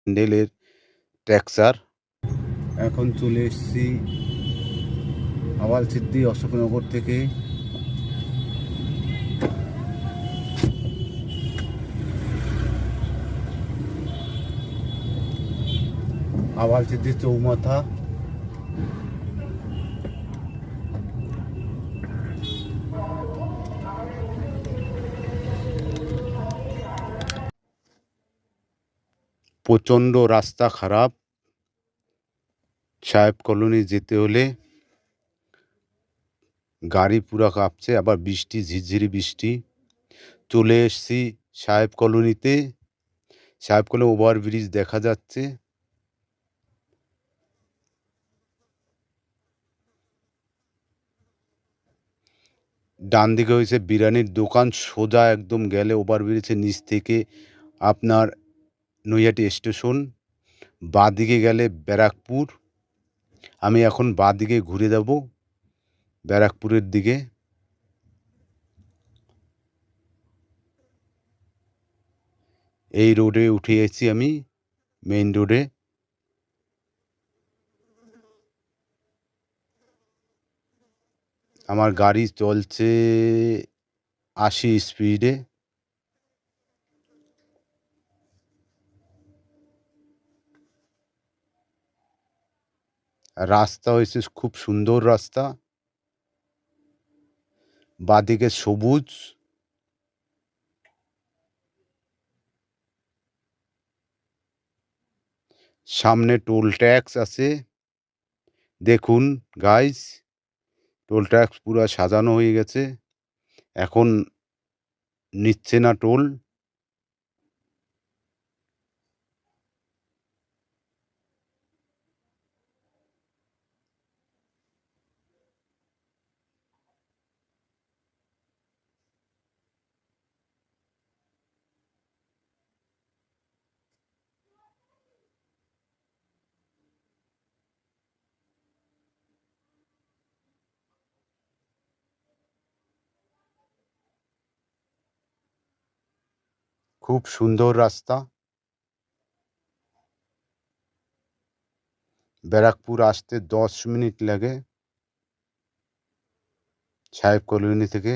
স্যান্ডেলের texture. এখন চলে এসেছি আওয়ালচিদ্দি অশোকনগর থেকে। আওয়ালচিদ্দি চৌমাথা। প্রচণ্ড রাস্তা খারাপ সাহেব কলোনি যেতে হলে, গাড়ি পুরা কাঁপছে, আবার বৃষ্টি, ঝিরঝিরি বৃষ্টি। চলে এসেছি সাহেব কলোনিতে। সাহেব কলোনি ওভারব্রিজ দেখা যাচ্ছে। ডান দিকে হয়েছে বিরিয়ানির দোকান, সোজা একদম গেলে ওভারব্রিজের নিচ থেকে আপনার নৈহাটি স্টেশন। বাঁ দিকে গেলে ব্যারাকপুর। আমি এখন বাঁ দিকে ঘুরে যাব ব্যারাকপুরের দিকে। এই রোডে উঠে এসেছি আমি, মেইন রোডে। আমার গাড়ি চলছে 80 স্পিডে। রাস্তা হয়েছে খুব সুন্দর রাস্তা, বাঁদিকে সবুজ, সামনে টোল ট্যাক্স আছে। দেখুন গাইস, টোল ট্যাক্স পুরো সাজানো হয়ে গেছে, এখন নিচ্ছে না টোল। খুব সুন্দর রাস্তা। ব্যারাকপুর আসতে 10 মিনিট লাগে সাহেব কলোনি থেকে।